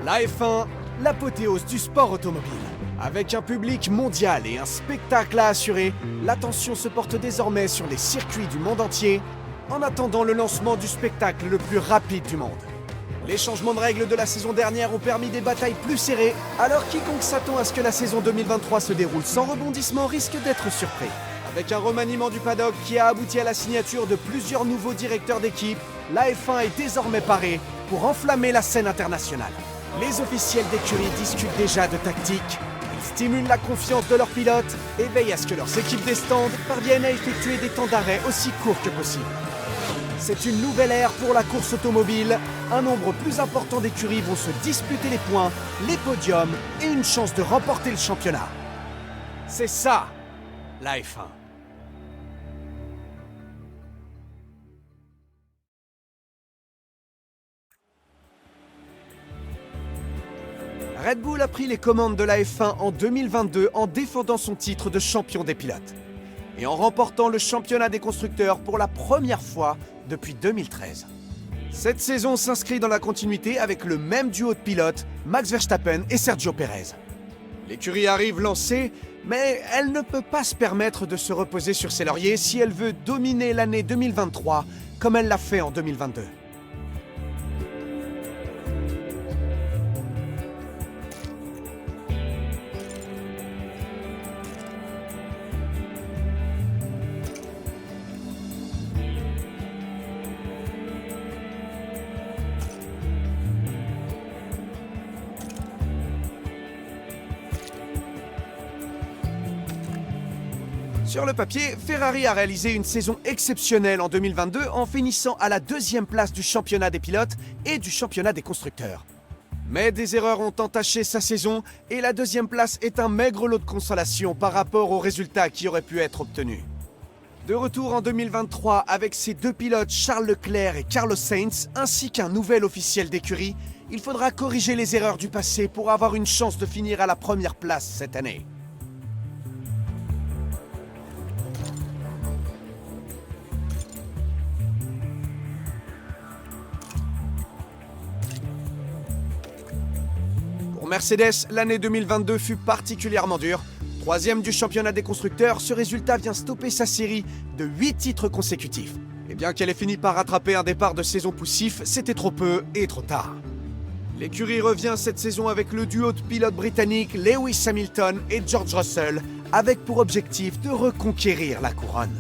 La F1, l'apothéose du sport automobile. Avec un public mondial et un spectacle à assurer, l'attention se porte désormais sur les circuits du monde entier, en attendant le lancement du spectacle le plus rapide du monde. Les changements de règles de la saison dernière ont permis des batailles plus serrées, alors quiconque s'attend à ce que la saison 2023 se déroule sans rebondissement risque d'être surpris. Avec un remaniement du paddock qui a abouti à la signature de plusieurs nouveaux directeurs d'équipe, la F1 est désormais parée pour enflammer la scène internationale. Les officiels d'écurie discutent déjà de tactique, ils stimulent la confiance de leurs pilotes et veillent à ce que leurs équipes des stands parviennent à effectuer des temps d'arrêt aussi courts que possible. C'est une nouvelle ère pour la course automobile. Un nombre plus important d'écuries vont se disputer les points, les podiums et une chance de remporter le championnat. C'est ça, la F1. Red Bull a pris les commandes de la F1 en 2022 en défendant son titre de champion des pilotes et en remportant le championnat des constructeurs pour la première fois depuis 2013. Cette saison s'inscrit dans la continuité avec le même duo de pilotes, Max Verstappen et Sergio Pérez. L'écurie arrive lancée, mais elle ne peut pas se permettre de se reposer sur ses lauriers si elle veut dominer l'année 2023 comme elle l'a fait en 2022. Sur le papier, Ferrari a réalisé une saison exceptionnelle en 2022 en finissant à la 2e place du championnat des pilotes et du championnat des constructeurs. Mais des erreurs ont entaché sa saison et la 2e place est un maigre lot de consolation par rapport aux résultats qui auraient pu être obtenus. De retour en 2023 avec ses deux pilotes Charles Leclerc et Carlos Sainz ainsi qu'un nouvel officiel d'écurie, il faudra corriger les erreurs du passé pour avoir une chance de finir à la première place cette année. Pour Mercedes, l'année 2022 fut particulièrement dure. 3e du championnat des constructeurs, ce résultat vient stopper sa série de 8 titres consécutifs. Et bien qu'elle ait fini par rattraper un départ de saison poussif, c'était trop peu et trop tard. L'écurie revient cette saison avec le duo de pilotes britanniques Lewis Hamilton et George Russell, avec pour objectif de reconquérir la couronne.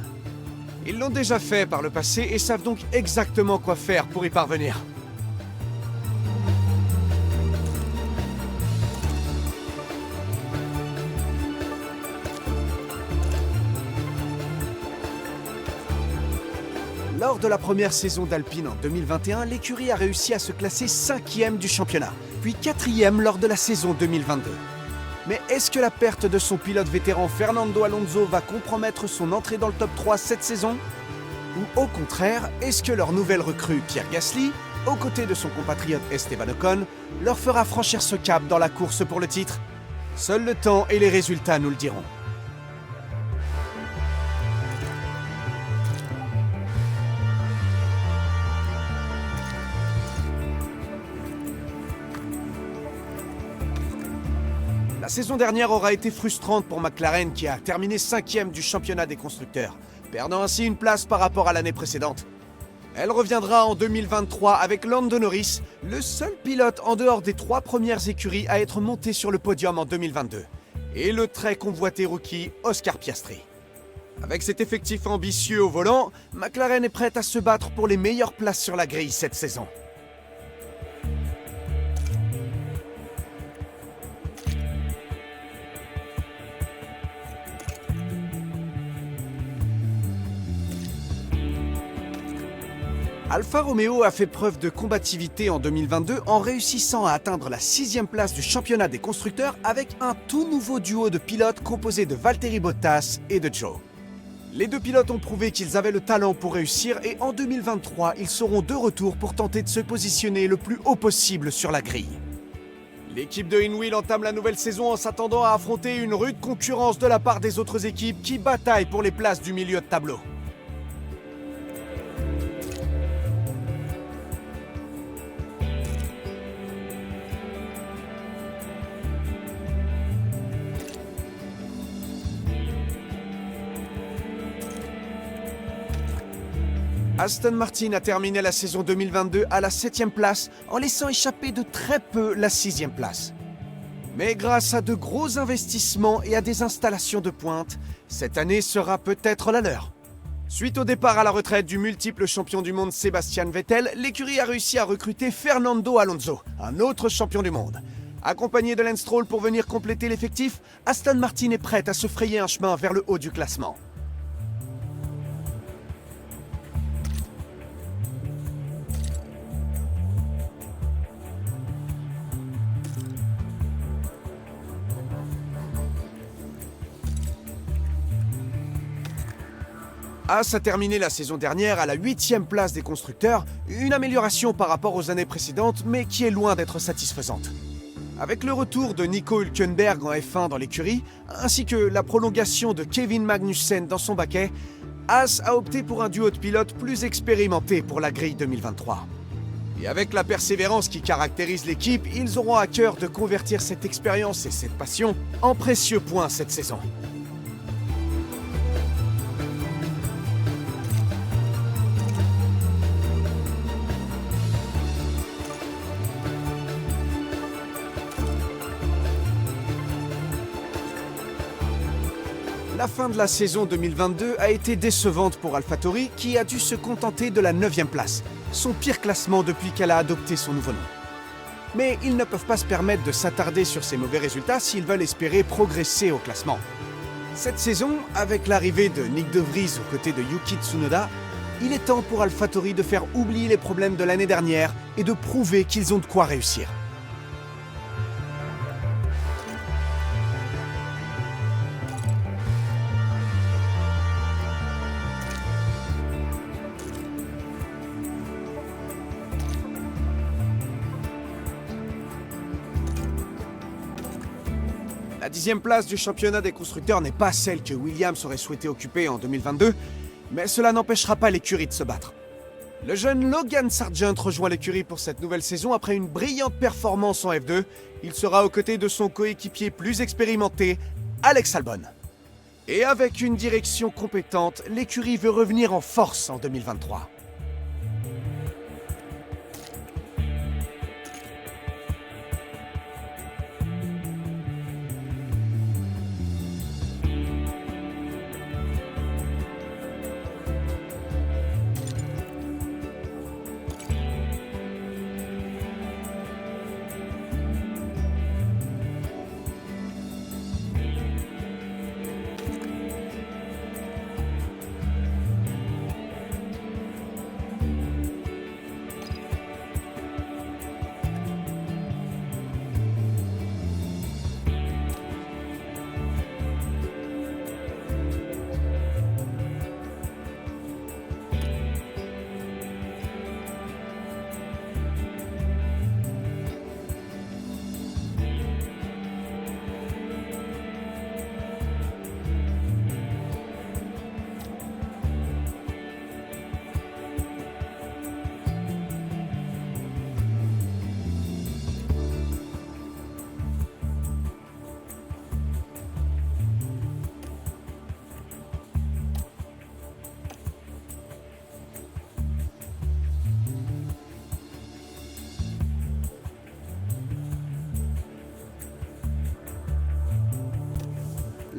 Ils l'ont déjà fait par le passé et savent donc exactement quoi faire pour y parvenir. Lors de la première saison d'Alpine en 2021, l'écurie a réussi à se classer 5e du championnat, puis 4e lors de la saison 2022. Mais est-ce que la perte de son pilote vétéran Fernando Alonso va compromettre son entrée dans le top 3 cette saison? Ou au contraire, est-ce que leur nouvelle recrue Pierre Gasly, aux côtés de son compatriote Esteban Ocon, leur fera franchir ce cap dans la course pour le titre? Seul le temps et les résultats nous le diront. La saison dernière aura été frustrante pour McLaren qui a terminé 5e du championnat des constructeurs, perdant ainsi une place par rapport à l'année précédente. Elle reviendra en 2023 avec Lando Norris, le seul pilote en dehors des 3 premières écuries à être monté sur le podium en 2022, et le très convoité rookie Oscar Piastri. Avec cet effectif ambitieux au volant, McLaren est prête à se battre pour les meilleures places sur la grille cette saison. Alfa Romeo a fait preuve de combativité en 2022 en réussissant à atteindre la 6e place du championnat des constructeurs avec un tout nouveau duo de pilotes composé de Valtteri Bottas et de Zhou. Les deux pilotes ont prouvé qu'ils avaient le talent pour réussir et en 2023, ils seront de retour pour tenter de se positionner le plus haut possible sur la grille. L'équipe de Hinwil entame la nouvelle saison en s'attendant à affronter une rude concurrence de la part des autres équipes qui bataillent pour les places du milieu de tableau. Aston Martin a terminé la saison 2022 à la 7e place en laissant échapper de très peu la 6e place. Mais grâce à de gros investissements et à des installations de pointe, cette année sera peut-être la leur. Suite au départ à la retraite du multiple champion du monde Sebastian Vettel, l'écurie a réussi à recruter Fernando Alonso, un autre champion du monde. Accompagné de Lance Stroll pour venir compléter l'effectif, Aston Martin est prête à se frayer un chemin vers le haut du classement. Haas a terminé la saison dernière à la 8e place des constructeurs, une amélioration par rapport aux années précédentes, mais qui est loin d'être satisfaisante. Avec le retour de Nico Hülkenberg en F1 dans l'écurie, ainsi que la prolongation de Kevin Magnussen dans son baquet, Haas a opté pour un duo de pilotes plus expérimenté pour la grille 2023. Et avec la persévérance qui caractérise l'équipe, ils auront à cœur de convertir cette expérience et cette passion en précieux points cette saison. La fin de la saison 2022 a été décevante pour AlphaTauri qui a dû se contenter de la 9e place, son pire classement depuis qu'elle a adopté son nouveau nom. Mais ils ne peuvent pas se permettre de s'attarder sur ces mauvais résultats s'ils veulent espérer progresser au classement. Cette saison, avec l'arrivée de Nick De Vries aux côtés de Yuki Tsunoda, il est temps pour AlphaTauri de faire oublier les problèmes de l'année dernière et de prouver qu'ils ont de quoi réussir. La 10e place du championnat des constructeurs n'est pas celle que Williams aurait souhaité occuper en 2022, mais cela n'empêchera pas l'écurie de se battre. Le jeune Logan Sargent rejoint l'écurie pour cette nouvelle saison après une brillante performance en F2. Il sera aux côtés de son coéquipier plus expérimenté, Alex Albon. Et avec une direction compétente, l'écurie veut revenir en force en 2023.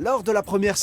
Lors de la première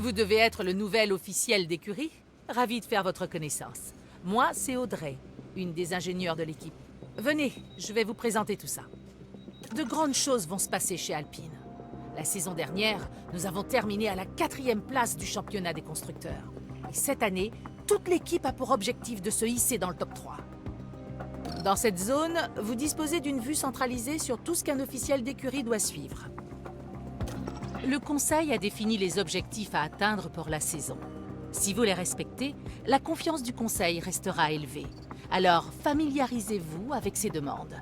Vous devez être le nouvel officiel d'écurie. Ravi de faire votre connaissance. Moi, c'est Audrey, une des ingénieures de l'équipe. Venez, je vais vous présenter tout ça. De grandes choses vont se passer chez Alpine. La saison dernière, nous avons terminé à la 4e place du championnat des constructeurs. Et cette année, Toute l'équipe a pour objectif de se hisser dans le top 3. Dans cette zone, vous disposez d'une vue centralisée sur tout ce qu'un officiel d'écurie doit suivre. Le conseil a défini les objectifs à atteindre pour la saison. Si vous les respectez, la confiance du conseil restera élevée. Alors, familiarisez-vous avec ces demandes.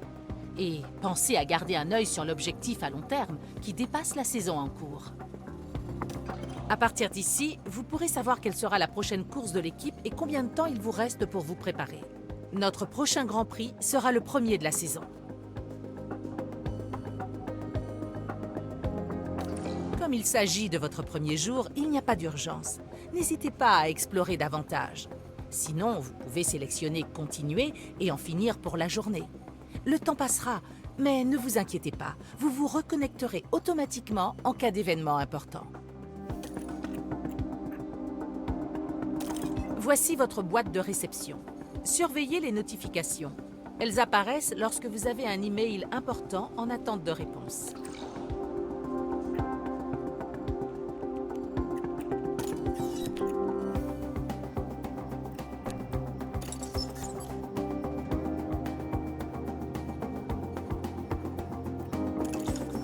Et pensez à garder un œil sur l'objectif à long terme qui dépasse la saison en cours. À partir d'ici, vous pourrez savoir quelle sera la prochaine course de l'équipe et combien de temps il vous reste pour vous préparer. Notre prochain Grand Prix sera le premier de la saison. Comme il s'agit de votre premier jour, il n'y a pas d'urgence. N'hésitez pas à explorer davantage. Sinon, vous pouvez sélectionner « Continuer » et en finir pour la journée. Le temps passera, mais ne vous inquiétez pas, vous vous reconnecterez automatiquement en cas d'événement important. Voici votre boîte de réception. Surveillez les notifications. Elles apparaissent lorsque vous avez un email important en attente de réponse.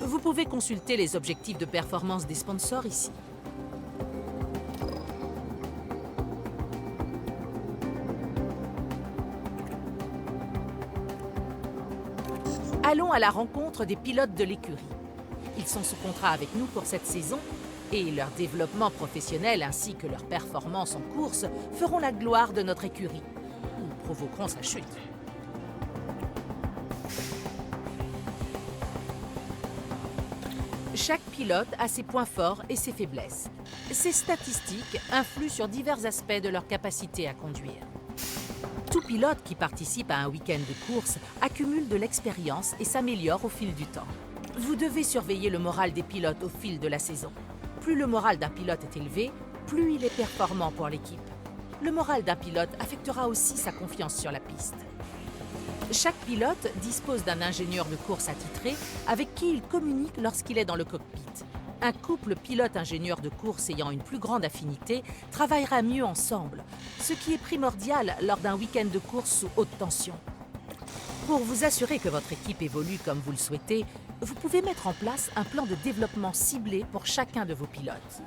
Vous pouvez consulter les objectifs de performance des sponsors ici. Allons à la rencontre des pilotes de l'écurie. Ils sont sous contrat avec nous pour cette saison et leur développement professionnel ainsi que leur performance en course feront la gloire de notre écurie ou provoqueront sa chute. Chaque pilote a ses points forts et ses faiblesses. Ces statistiques influent sur divers aspects de leur capacité à conduire. Tout pilote qui participe à un week-end de course accumule de l'expérience et s'améliore au fil du temps. Vous devez surveiller le moral des pilotes au fil de la saison. Plus le moral d'un pilote est élevé, plus il est performant pour l'équipe. Le moral d'un pilote affectera aussi sa confiance sur la piste. Chaque pilote dispose d'un ingénieur de course attitré avec qui il communique lorsqu'il est dans le cockpit. Un couple pilote-ingénieur de course ayant une plus grande affinité travaillera mieux ensemble, ce qui est primordial lors d'un week-end de course sous haute tension. Pour vous assurer que votre équipe évolue comme vous le souhaitez, vous pouvez mettre en place un plan de développement ciblé pour chacun de vos pilotes.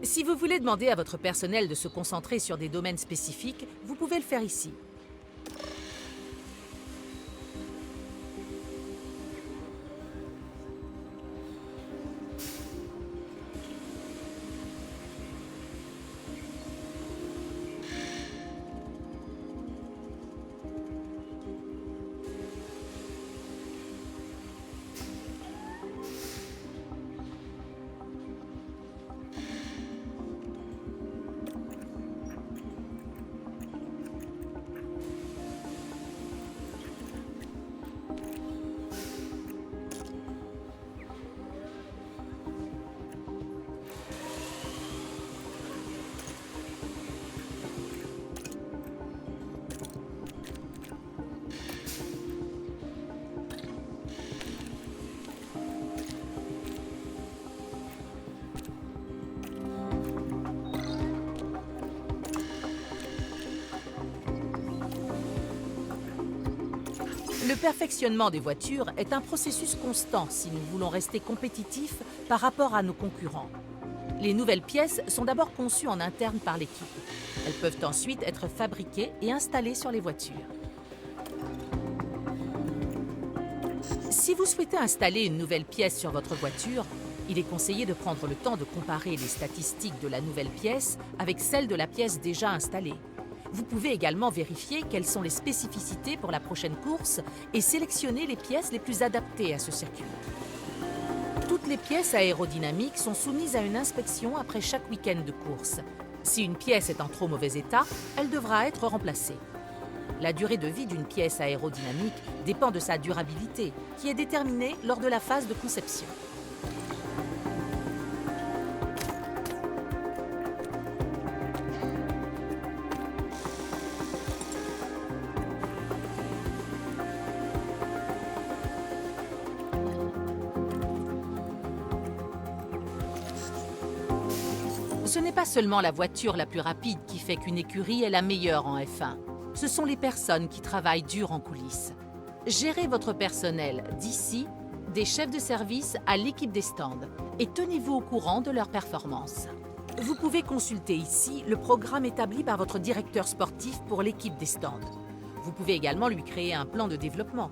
Si vous voulez demander à votre personnel de se concentrer sur des domaines spécifiques, vous pouvez le faire ici. Le perfectionnement des voitures est un processus constant si nous voulons rester compétitifs par rapport à nos concurrents. Les nouvelles pièces sont d'abord conçues en interne par l'équipe. Elles peuvent ensuite être fabriquées et installées sur les voitures. Si vous souhaitez installer une nouvelle pièce sur votre voiture, il est conseillé de prendre le temps de comparer les statistiques de la nouvelle pièce avec celles de la pièce déjà installée. Vous pouvez également vérifier quelles sont les spécificités pour la prochaine course et sélectionner les pièces les plus adaptées à ce circuit. Toutes les pièces aérodynamiques sont soumises à une inspection après chaque week-end de course. Si une pièce est en trop mauvais état, elle devra être remplacée. La durée de vie d'une pièce aérodynamique dépend de sa durabilité, qui est déterminée lors de la phase de conception. Ce n'est pas seulement la voiture la plus rapide qui fait qu'une écurie est la meilleure en F1. Ce sont les personnes qui travaillent dur en coulisses. Gérez votre personnel d'ici, des chefs de service à l'équipe des stands, et tenez-vous au courant de leurs performances. Vous pouvez consulter ici le programme établi par votre directeur sportif pour l'équipe des stands. Vous pouvez également lui créer un plan de développement.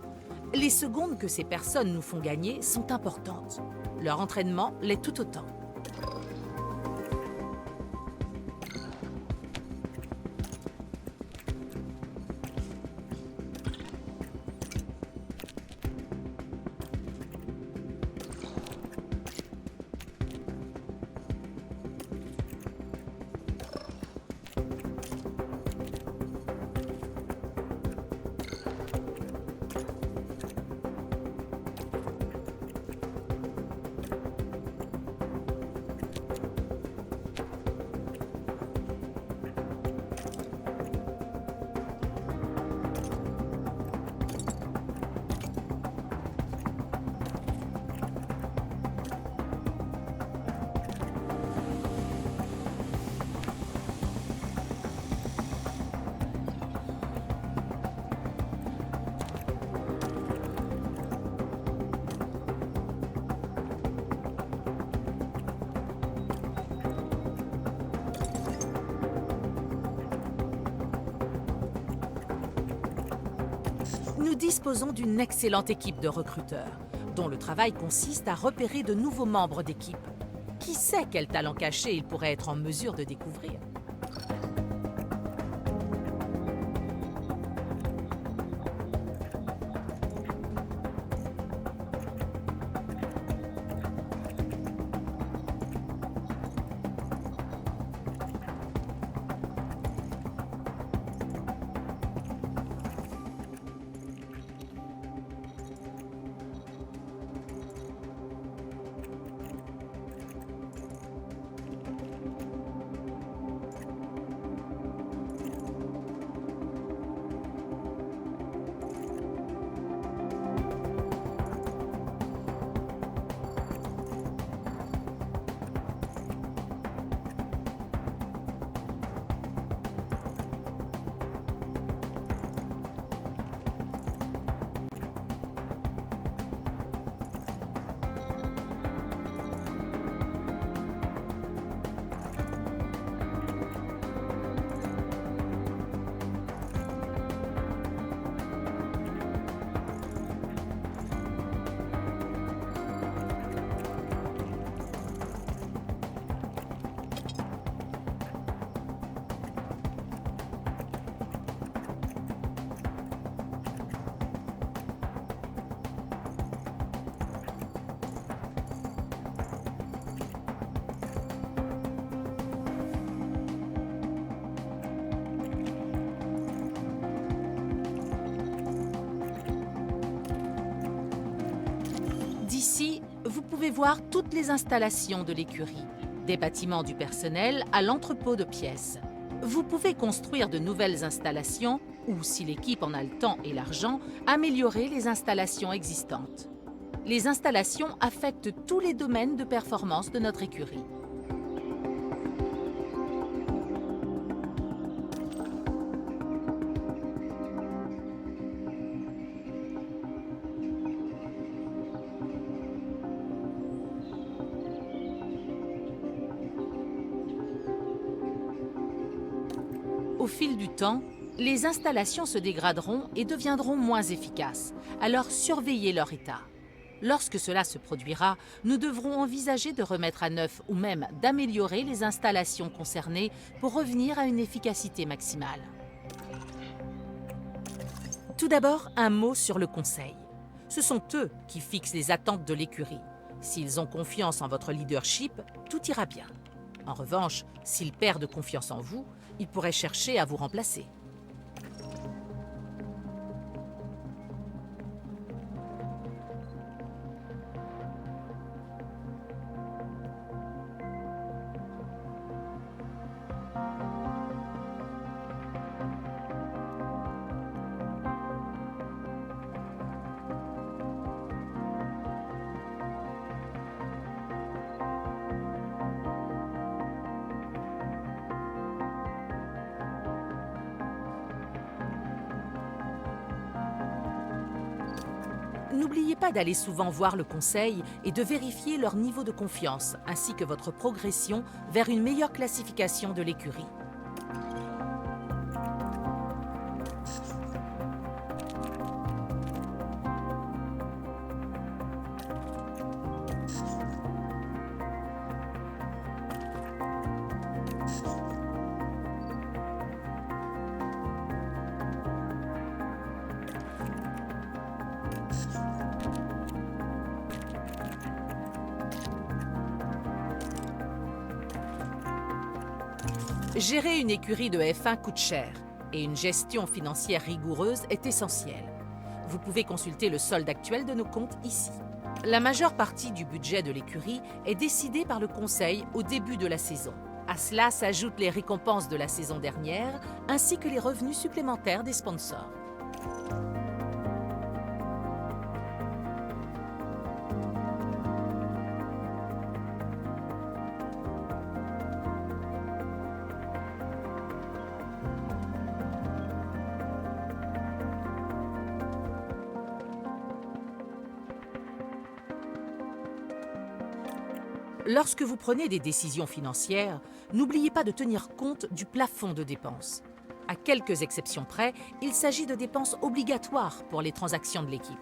Les secondes que ces personnes nous font gagner sont importantes. Leur entraînement l'est tout autant. Nous disposons d'une excellente équipe de recruteurs, dont le travail consiste à repérer de nouveaux membres d'équipe. Qui sait quel talent caché ils pourraient être en mesure de découvrir? D'ici, vous pouvez voir toutes les installations de l'écurie, des bâtiments du personnel à l'entrepôt de pièces. Vous pouvez construire de nouvelles installations ou, si l'équipe en a le temps et l'argent, améliorer les installations existantes. Les installations affectent tous les domaines de performance de notre écurie. Au fil du temps, les installations se dégraderont et deviendront moins efficaces, alors surveillez leur état. Lorsque cela se produira, nous devrons envisager de remettre à neuf ou même d'améliorer les installations concernées pour revenir à une efficacité maximale. Tout d'abord, un mot sur le conseil. Ce sont eux qui fixent les attentes de l'écurie. S'ils ont confiance en votre leadership, tout ira bien. En revanche, s'ils perdent confiance en vous, ils pourraient chercher à vous remplacer. N'oubliez pas d'aller souvent voir le conseil et de vérifier leur niveau de confiance, ainsi que votre progression vers une meilleure classification de l'écurie. Gérer une écurie de F1 coûte cher et une gestion financière rigoureuse est essentielle. Vous pouvez consulter le solde actuel de nos comptes ici. La majeure partie du budget de l'écurie est décidée par le conseil au début de la saison. À cela s'ajoutent les récompenses de la saison dernière ainsi que les revenus supplémentaires des sponsors. Lorsque vous prenez des décisions financières, n'oubliez pas de tenir compte du plafond de dépenses. À quelques exceptions près, il s'agit de dépenses obligatoires pour les transactions de l'équipe.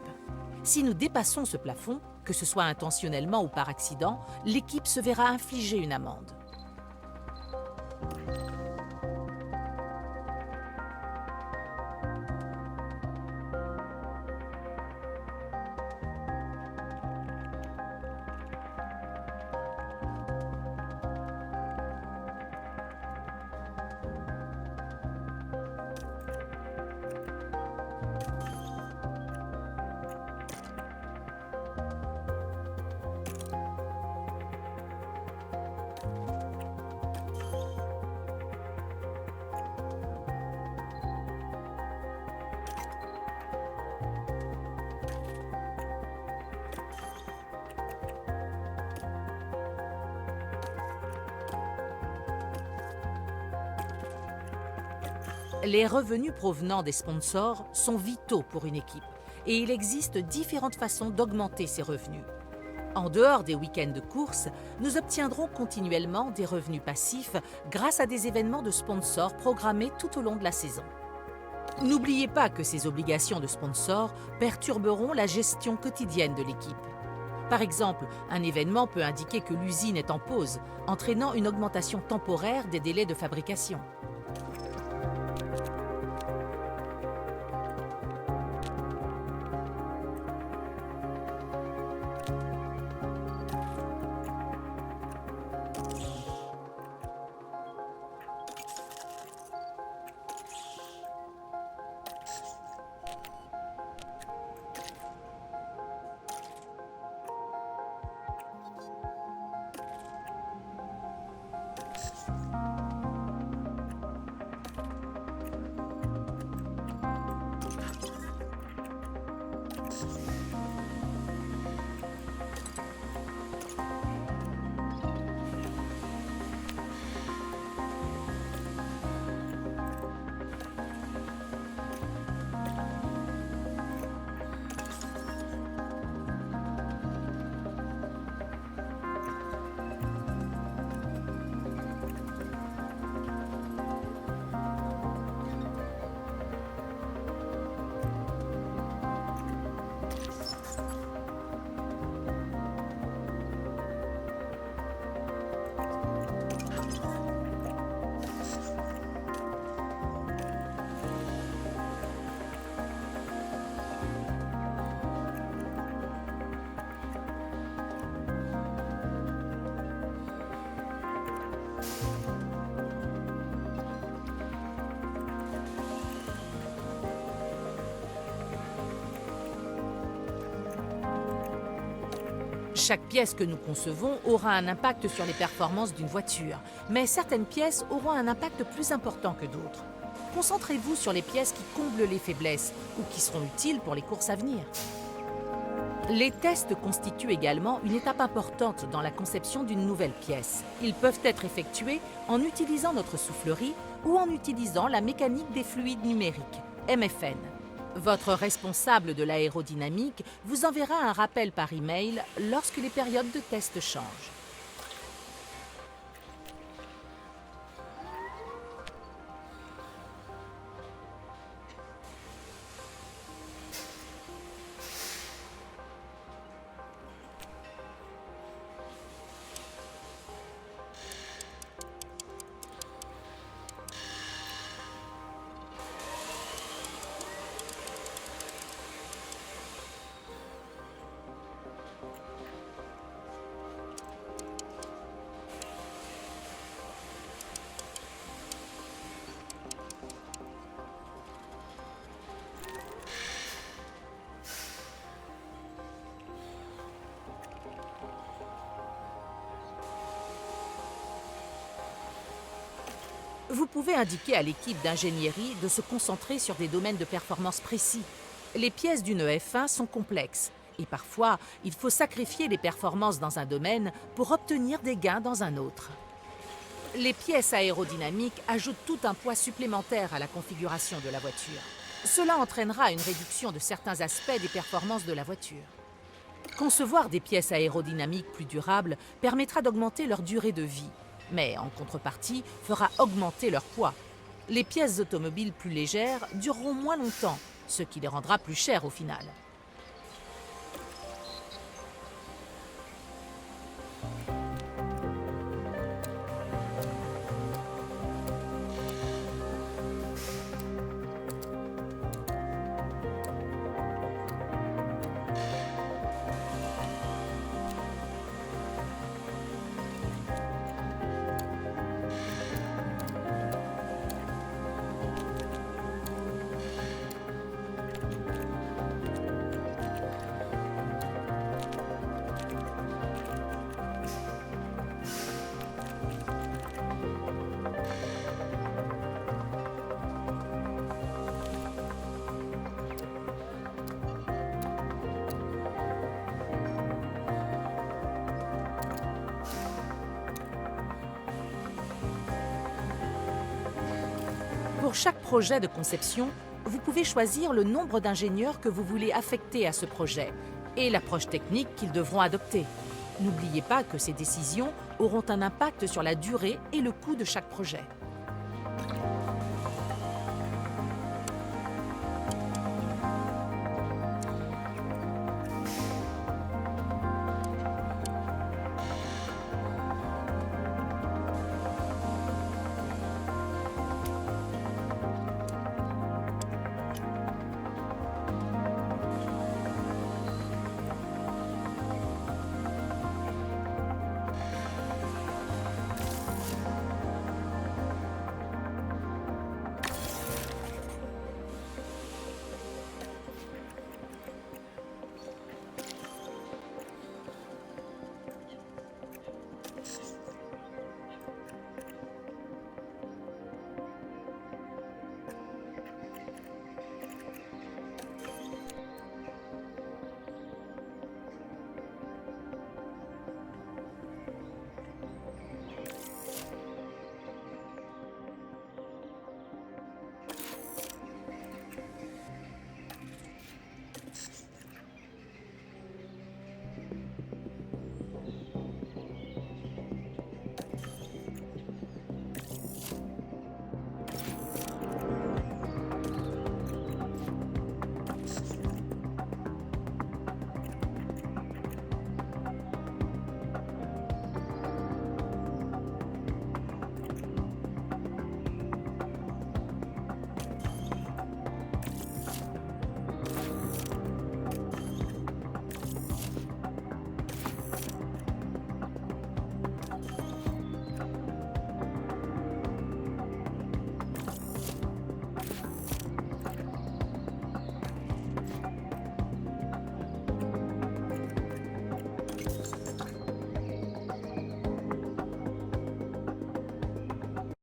Si nous dépassons ce plafond, que ce soit intentionnellement ou par accident, l'équipe se verra infliger une amende. Les revenus provenant des sponsors sont vitaux pour une équipe et il existe différentes façons d'augmenter ces revenus. En dehors des week-ends de course, nous obtiendrons continuellement des revenus passifs grâce à des événements de sponsors programmés tout au long de la saison. N'oubliez pas que ces obligations de sponsors perturberont la gestion quotidienne de l'équipe. Par exemple, un événement peut indiquer que l'usine est en pause, entraînant une augmentation temporaire des délais de fabrication. Chaque pièce que nous concevons aura un impact sur les performances d'une voiture, mais certaines pièces auront un impact plus important que d'autres. Concentrez-vous sur les pièces qui comblent les faiblesses ou qui seront utiles pour les courses à venir. Les tests constituent également une étape importante dans la conception d'une nouvelle pièce. Ils peuvent être effectués en utilisant notre soufflerie ou en utilisant la mécanique des fluides numériques, MFN. Votre responsable de l'aérodynamique vous enverra un rappel par email lorsque les périodes de test changent. Vous pouvez indiquer à l'équipe d'ingénierie de se concentrer sur des domaines de performance précis. Les pièces d'une F1 sont complexes et parfois, il faut sacrifier les performances dans un domaine pour obtenir des gains dans un autre. Les pièces aérodynamiques ajoutent tout un poids supplémentaire à la configuration de la voiture. Cela entraînera une réduction de certains aspects des performances de la voiture. Concevoir des pièces aérodynamiques plus durables permettra d'augmenter leur durée de vie, mais en contrepartie fera augmenter leur poids. Les pièces automobiles plus légères dureront moins longtemps, ce qui les rendra plus chères au final. Pour chaque projet de conception, vous pouvez choisir le nombre d'ingénieurs que vous voulez affecter à ce projet et l'approche technique qu'ils devront adopter. N'oubliez pas que ces décisions auront un impact sur la durée et le coût de chaque projet.